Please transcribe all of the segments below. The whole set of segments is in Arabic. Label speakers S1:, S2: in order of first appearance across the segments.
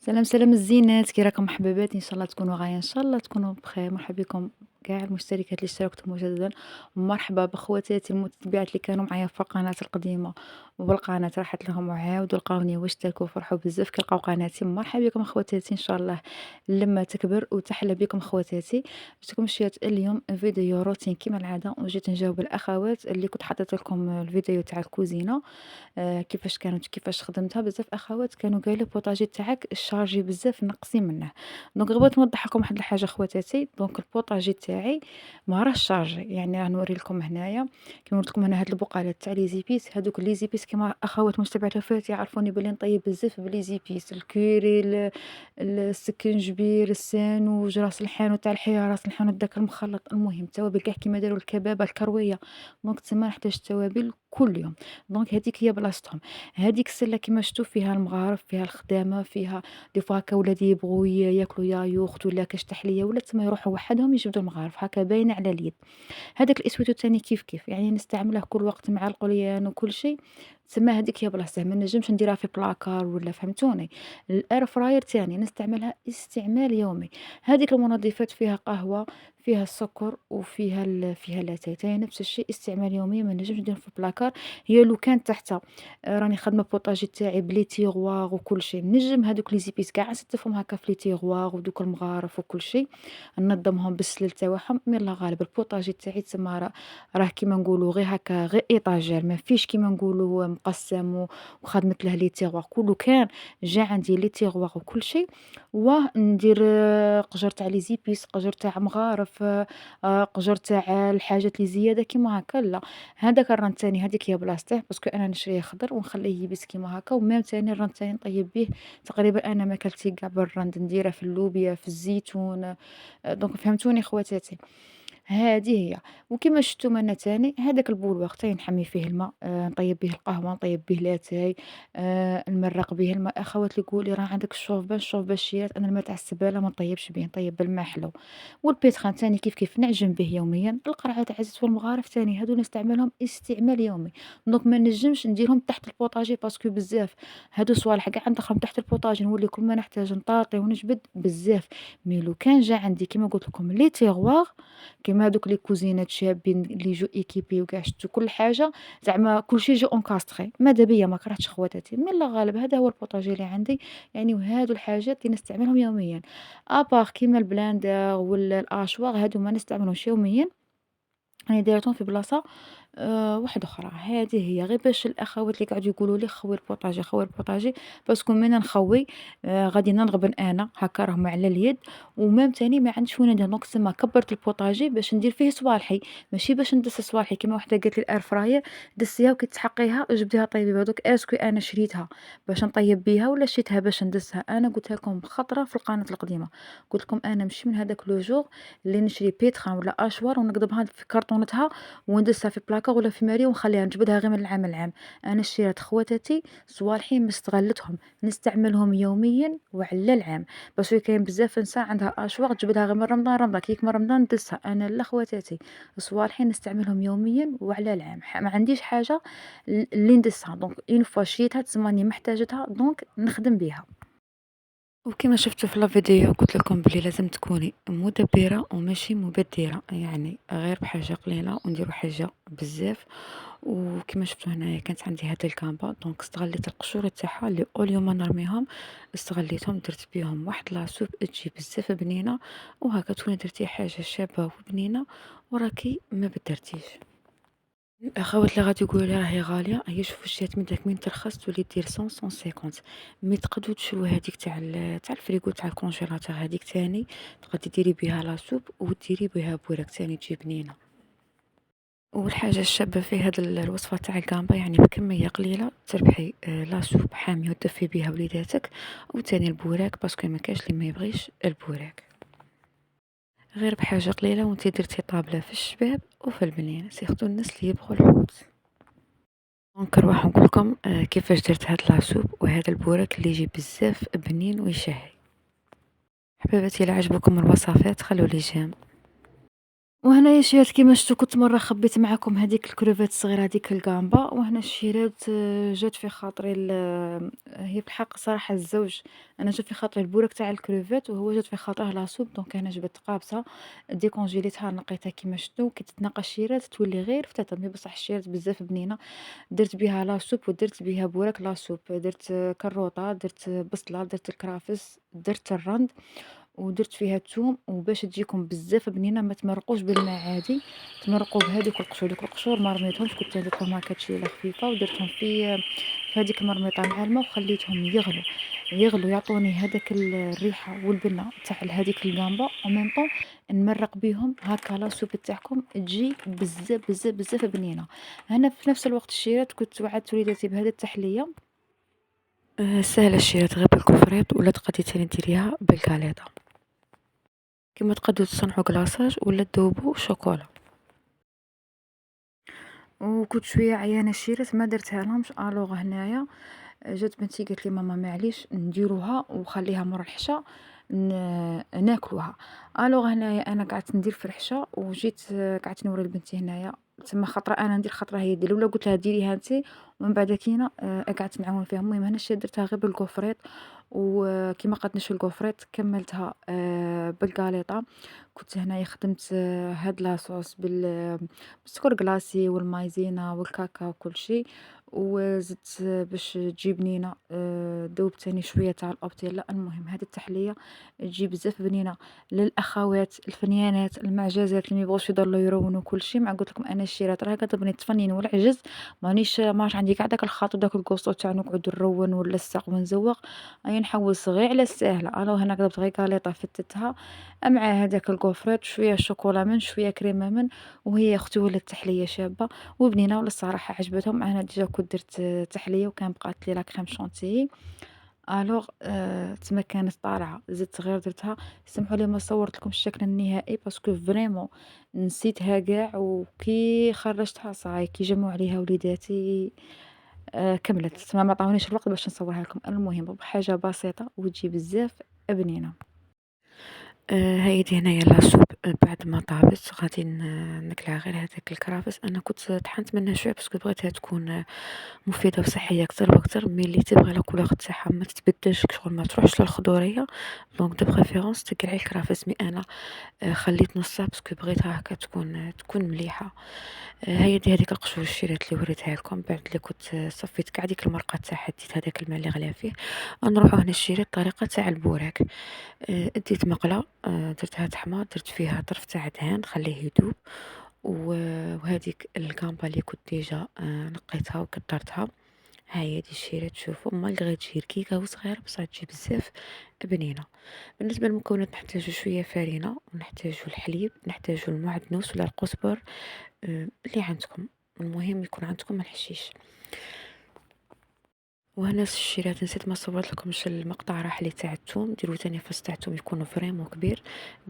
S1: سلام سلام الزينات، كي راكم حباباتي؟ ان شاء الله تكونوا غاية، ان شاء الله تكونوا بخير. مرحبا بكم كاع المشتركات اللي اشتركتوا مجددا، ومرحبا بخواتاتي المتتبعات اللي كانوا معايا في القناة القديمة والقناة راحت لهم وعاودوا لقاوني واشتركوا وفرحوا بزاف كي لقاو قناتي. مرحبا بكم خواتاتي، ان شاء الله لما تكبر وتحلى بكم خواتاتي. جبت لكم شويه اليوم فيديو روتين كيما العاده، وجيت نجاوب الاخوات اللي كنت حطيت لكم الفيديو تاع الكوزينه. كيفاش كانت كيفاش خدمتها. بزاف أخوات كانوا قايلين البوطاجي تاعك شارجي بزاف نقصي منه. دونك بغيت نوضح لكم واحد الحاجة خواتاتي. دونك البوطاجي تاعي ما راهش شارجي، يعني راه نوري لكم هنايا. كيما قلت لكم انا هاد البقالات تاع لي زيبيس، هادوك لي زيبيس كيما اخوات متابعات وفات يعرفوني بلي نطيب بزاف بلي زيبيس الكوري السكنجبير السانوج راس الحانوت تاع الحياه راس الحانوت داك المخلط، المهم توابل كاع كيما داروا الكبابه الكرويه. دونك تما نحتاج توابل كل يوم. دونك هذيك هي بلاصتهم. هذيك السله كيما شفتوا فيها المغارف فيها الخدامه فيها دي فوا هكا ولادي يبغوا ياكلوا يايوخت ولا كاش تحليه ولا تما يروحوا وحدهم يجبدوا المغارف هكا باينه على اليد. هذاك الاسود الثاني كيف كيف يعني نستعمله كل وقت مع القليان وكل شيء. تسمى هذيك هي بلاصتها، ما نجمش نديرها في بلاكار ولا فهمتوني. الاير فراير تاني نستعملها استعمال يومي. هذيك المنظفات فيها قهوه فيها السكر وفيها فيها لاتاي تاي نفس الشيء استعمال يومي، ما نجمش ندير في بلاكار. هي لو كانت تحت راني خادمه بوطاجي تاعي بلي تيغواغ وكل شيء، نجم هذوك لي زيبيس كاع نستفهم هكا في لي تيغواغ ودوك المغارف وكل شيء ننظمهم بالسلل تاعهم. مي الله غالب البوطاجي تاعي تما راه كيما نقولوا غير هكا غير ايطاجير، ما فيش كيما نقولوا مقسم وخدمت له لي تيغواغ كله كان جا عندي لي تيغواغ وكل شيء. وندير قجر تاع لي زيبيس قجر تاع مغارف قجر تاع الحاجات اللي زياده كيما هكا لا. هذاك الران تاني هذيك هي بلاصتيه باسكو انا نشريه خضر ونخليه يبس كيما هكا. وميم تاني الران تاني نطيب به تقريبا انا ما كلتي كاع بالرند نديره في اللوبيا في الزيتون. دونك فهمتوني خواتاتي. هذه هي. وكما شفتوا معنا تاني هذاك البول وقتها نحمي فيه الماء، نطيب به القهوه نطيب به لاتاي، نمرق به الماء. اخوات اللي يقول لي راه عندك الشوف باش شيرات، انا الماء تاع السباله ما نطيبش به نطيب بالماء حلو. والبيتخان تاني كيف كيف نعجن به يوميا. القرعه تاع الزيت والمغارف تاني هادو نستعملهم استعمال يومي. دونك ما نجمش نديرهم تحت البوطاجي باسكو بزاف هادو صوالح كاع ندخلهم تحت البوطاجي نولي كل ما نحتاج نطاطي ونجبد بزاف. مي لو كان جا عندي كيما قلت لكم لي تيغواغ كيما هادوك لي كوزينات شابين اللي يجو ايكيبي وكاع شتو كل حاجه زعما كلشي يجي اونكاستري. ماذا بيا ما كرهتش خواتاتي من لا غالب هذا هو البوطاجي اللي عندي. يعني وهادو الحاجات اللي نستعملهم يوميا. ابار كيما البلاندر ولا الاشواغ هادو ما نستعملهمش يوميا. راني دايرتهم في بلاصة واحدة أخرى. هذه هي غير باش الأخوات اللي قاعدوا يقولوا لي خوي البوطاجي خوي البوطاجي باسكو من نخوي غادي ننغبن أنا هكا راهم على اليد. ومام تاني ما عنديش وين ندير دونك تسمى كبرت البوطاجي باش ندير فيه صوالحي ماشي باش ندس صوالحي كيما وحده قالت لي الأير فراير دسيها وكي تحقيها جبديها طيبي بها. دوك اسكو أنا شريتها باش نطيب بيها ولا شريتها باش ندسها؟ أنا قلتها لكم خطرة في القناة القديمة قلت لكم أنا ماشي من هذاك لو جور اللي نشري بيتخان ولا أشوار ونقضبها في كرتونتها وندسها في بلاكا ولا في ماري ونخليها نجبدها غير من العام للعام. انا شريت خواتاتي صوالحي ما استغلتهم نستعملهم يوميا وعلى العام. بس كاين بزاف نساء عندها اشواق تجبدها غير من رمضان رمضان كيك من رمضان ندسها. انا لا خواتاتي صوالحي نستعملهم يوميا وعلى العام. ما عنديش حاجه اللي ندسها دونك اون فوا شريتها تسماني محتاجتها دونك نخدم بها. وكما شفتوا في الفيديو قلت لكم بلي لازم تكوني مدبرة وماشي مبدرة، يعني غير بحاجة قليلة ونديروا حاجة بزاف. وكما شفتوا هنايا كانت عندي هاد الكامبا دونك استغليت القشور تاعها اللي اول يوم نرميهم استغليتهم درت بيهم واحد لاصوب تجي بزاف بنينة. وهكا تكوني درتي حاجة شابة وبنينة وراكي ما بدرتيش. الأخوات اللي غادي يقولوا لي راهي غالية هي شوفوا شريت من داك من ترخص تولي دير 150. مي تقدروا تشرو هذيك تاع تاع الفريغو تاع الكونجيلاتور هذيك تاني تقدري ديري بها لاصوب وديري بها بوراك تاني تجي بنينة. والحاجة الشابة في هاد الوصفة تاع الكامبا يعني بكمية قليلة تربحي لاصوب حامية وتدفي بها وليداتك. وتاني البوراك باسكو ما كاش اللي ما يبغيش البوراك. غير بحاجة قليلة وانتي درتي طابلة في الشباب وفي البنين سيرتو الناس اللي يبغوا الحوت. دونك نروح نقولكم كيفاش درت هاد لاصوب وهذا البوراك اللي يجي بزاف بنين ويشهي. حبيباتي الا عجبكم الوصفات خلوا لي جيم. وهنايا شريت كيما شفتو كنت مرة خبيت معاكم هذيك الكروفيت الصغيرة هذيك الجامبا، وهنا شريت جات في خاطري هي بالحق صراحة الزوج، أنا جا في خاطري البورك تاع الكروفيت وهو جات في خاطره لاصوب، دونك أنا جبت قابصة ديكونجيليتها نقيتها كيما شفتو، كي تتنقى الشيرات تولي غير فتاة، مي بصح الشيرات بزاف بنينة، درت بيها لاصوب ودرت بيها بورك لاصوب، درت كروطة، درت بصلة، درت الكرافس، درت الرند. ودرت فيها الثوم، وباش تجيكم بزاف بنينة ما تمرقوش بالماء عادي، تمرقوا بهادوك القشور، دوك القشور ما رميتهمش، كنت درت لهم هكا تشيله خفيفة ودرتهم في هذيك المرميطة مع الماء وخليتهم يغلوا، يغلوا يعطوني هذاك الريحة والبنة تاع هذيك الجامبا، en même temps نمرق بيهم هكا لا سوب تاعكم تجي بزاف بزاف بزاف بنينة. هنا في نفس الوقت الشيرات كنت وعدت وليداتي بهذه التحلية، ساهلة الشيرات غير بالكفريط ولا تقدري تاني ديريها بالكاليطة، كيما تقدروا تصنعوا كلاصاج ولا تذوبوا شوكولا. وكنت شويه عيانه الشيرات ما درتها لهمش، الوغ هنايا جات بنتي قالت لي ماما معليش نديروها وخليها مور الحشا ناكلوها. الوغ هنايا انا قعدت ندير في الحشا وجيت قعدت نوري لبنتي هنايا، تما خطره انا ندير خطره هي دير، ولا قلت لها ديريها انت ومن بعد كينا قعدت نعاون فيها. المهم هنا الشي درتها غير بالكوفريط، وكيما قدنش الكوفريط كملتها بالكاليطه. كنت هنايا خدمت هاد لاصوص بالسكر كلاصي والمايزينا والكاكاو وكل شيء، وزدت باش تجي بنينة ذوبت تاني شوية تاع الأوبتيلا. المهم هذه التحلية تجي بزاف بنينة للأخوات الفنيانات المعجزات اللي ميبغوش يضلوا يرونوا كل شيء. مع قلت لكم أنا الشيرات راها كتبغيني نتفنن والعجز، ماش عندي كاع داك الخاطر داك الكوسطو تاع نقعد نرون ونلصق ونزوق، أي نحوس غير على الساهلة. أنا هنا كتبت غير كاليطة فتتها مع هذاك الكوفريت شوية شوكولا من شوية كريمة من، وهي اختي ولات تحلية شابة وبنينة والصراحة عجبتهم. أنا ديجا كنت درت تحلية وكان بقات لي لا كريم شونتيي، الوغ تما كانت طالعة زدت غير درتها. سمحوا لي ما صورت لكم الشكل النهائي باسكو فريمون نسيتها كاع، وكي خرجتها صاي كي جمعوا عليها وليداتي كملت، تما ما عطاونيش الوقت باش نصورها لكم. المهم بحاجة بسيطة وتجي بزاف بنينة. هايدي هنايا لاصوب بعد ما طابت غادي نكلها غير هذاك الكرافس. انا كنت طحنت منها شويه باسكو بغيتها تكون مفيده وصحيه اكثر واكثر، مي اللي تبغي لا كولور تاعها ما تتبدلش شغل ما تروحش للخضوريه، دونك دو بريفيرونس تقلعي الكرافس. مي انا خليت نصها باسكو بغيتها هكا تكون مليحه. هايدي هذيك القشور الشيرات اللي وريتها لكم بعد اللي كنت صفيت كاع ديك المرقه تاعها، ديت هذاك الماء اللي غلى فيه. نروحو هنا الشيرات الطريقه تاع البوراك. أديت مقلة درتها تحماض، درت فيها طرف تاع دهان خليه يذوب، وهذيك الكامبا اللي كنت ديجا نقيتها وكدرتها. هاهي الشيرات شوفوا مالغري تجي ركيكة وصغيرة بصح تجي بزاف بنينة. بالنسبة للمكونات نحتاجو شوية فرينة، ونحتاجو الحليب، نحتاجو المعدنوس ولا القزبر اللي عندكم، المهم يكون عندكم الحشيش. وهنا الشيرات نسيت ما صورت لكمش المقطع راحلي تاع الثوم، ديروا تاني فص تاع الثوم يكون فريمون كبير،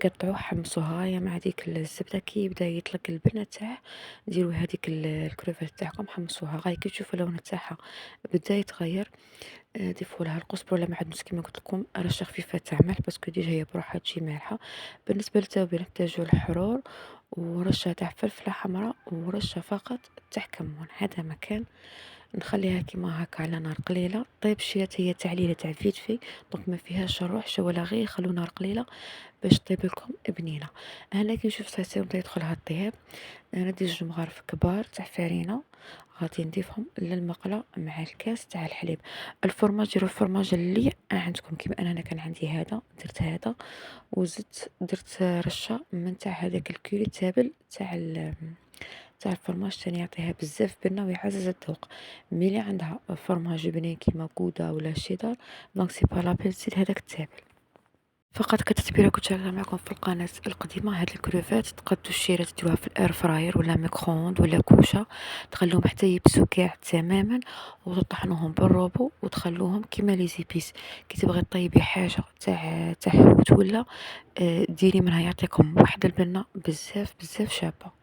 S1: قطعوه حمصوها يا مع ديك الزبده كي يبدا يطلق البنه تاعه، ديروا هذيك الكروفيت تاعكم حمصوها غاي كي تشوفوا اللون تاعها بدا يتغير. ضيفوا لها القزبر ولا معدنوس كيما قلت لكم، رشه خفيفه تاع ملح باسكو ديجا هي بروحها تجي مالحه. بالنسبه للتوابل نحتاجو الحرور ورشه تاع فلفله حمراء ورشه فقط تاع كمون. هذا مكان نخليها كيما هكا على نار قليله. طيب الشيات هي تعليله تاع فيتفي، دونك ما فيهاش روح ولا غير خلو نار قليله باش طيب لكم بنينه. انا كي نشوف ساسي بدا يدخلها الطياب، انا ندير جوج مغارف كبار تاع فرينه غادي نضيفهم للمقله مع الكاس تاع الحليب. الفرماج ديروا الفرماج اللي عندكم، كيما انا كان عندي هذا درت هذا، وزدت درت رشه من تاع هذاك الكوري تابل تاع الفرماج تاني يعطيها بزاف بنة ويعزز الذوق. مي اللي عندها فرماج بنين كيما كودا ولا شيدر دونك سي با لابيل تزيد هذاك التابل. فقط كتتبيله كنت شاركتها معكم في القناه القديمه. هاد الكروفات تقدو الشيرات ديروها في الاير فراير ولا ميكرووند ولا كوشه، تخلوهم حتى يبسو كاع تماما وتطحنوهم بالروبو وتخلوهم كيما لي زيبيس. كي تبغي طيبي حاجه تاع حوت ولا ديري منها يعطيكم واحد البنه بزاف بزاف شابه.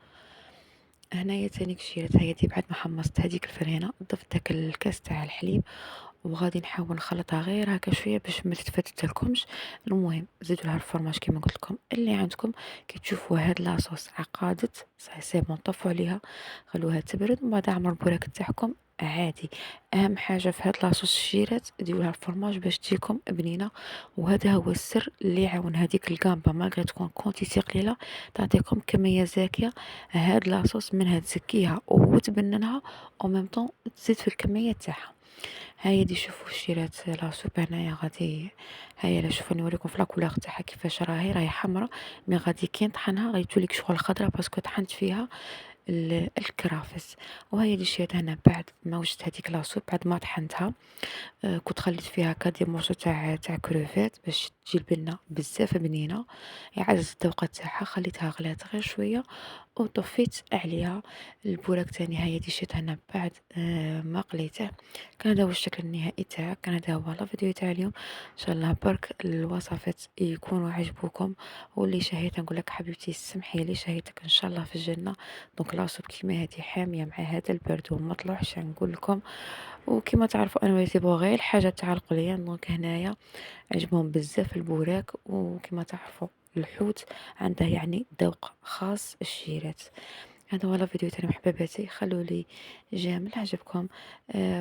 S1: هنايا تاني كشيرات هايدي بعد ما حمصت هذيك الفرينه ضفت داك الكاس تاع الحليب وغادي نحاول نخلطها غير هكا شويه باش ما تتفتتلكمش. المهم زيدوا لها الفرماج كيما قلت لكم اللي عندكم. كي تشوفوا هاد لاصوص عقادت سي بون طفوا عليها، خلوها تبرد ومن بعد عمروا البوراك تاعكم عادي. اهم حاجه في هاد لاصوص الشيرات ديروا لها الفرماج باش تجيكم بنينه، وهذا هو السر اللي يعاون هذيك الكامبا مالغري تكون كونتيتي قليله تعطيكم كميه زاكيه. هاد لاصوص منها تزكيها وتبننها او ميم طون تزيد في الكميه تاعها. هاهي دي شوفوا الشيرات لاصوب هنايا غادي. هاهي لا شوفوا نوريكم في لاكولور تاعها كيفاش راهي حمرا، مي غادي كي نطحنها غادي توليك شغل خضرا باسكو طحنت فيها الكرافس. وهاهي اللي شريت هنا بعد ما وجدت هذيك لاصوب بعد ما طحنتها. كنت خليت فيها كادي مورسو تاع كروفيت باش تجي البنه بزاف بنينه. عززت الذوق تاعها خليتها غلات غير شويه وطفيت عليها. البوراك تاني هاهي اللي شريتها هنا بعد ما قليته. كان هذا هو الشكل النهائي تاعه. كان هذا هو لا فيديو تاع اليوم. ان شاء الله برك الوصفات يكونوا عجبوكم. واللي شهيت نقول لك حبيبتي سمحي لي شهيتك ان شاء الله في الجنه. دونك لاصوب كيما هذه حاميه مع هذا البرد وما طلعش نقول لكم. وكما تعرفوا انا يسيبوا غير الحاجه تاع القليان. دونك هنايا عجبهم بزاف البوراك. وكما تعرفوا الحوت عنده يعني ذوق خاص الشيرات. هذا هو الفيديو تاعنا محبباتي. خلوا لي جيم عجبكم.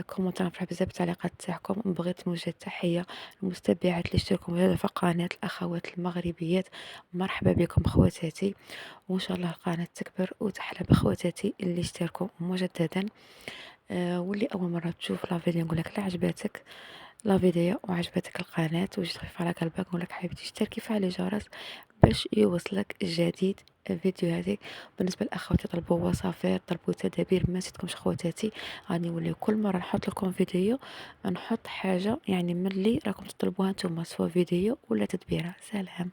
S1: كومنتار نفرح بزاف بالتعليقات تاعكم. بغيت نوجه تحيه للمتبعات اللي اشتركوا معايا في قناه الاخوات المغربيات. مرحبا بكم خواتاتي. وان شاء الله القناه تكبر وتحلى بخواتاتي اللي اشتركوا مجددا. واللي اول مره تشوف لا فيديو نقول لك لا عجبتك لا فيديو وعجبتك القناه وجد خفيف على قلبك نقول لك حبيبتي اشتركي فعلي الجرس باش يوصلك جديد فيديوهاتي. بالنسبه لاخواتي طلبوا وصفات طلبوا تدابير ما نسيتكمش خواتاتي. غادي نولي كل مره نحط لكم فيديو نحط حاجه يعني من اللي راكم تطلبوها نتوما سوا فيديو ولا تدبيره. سلام.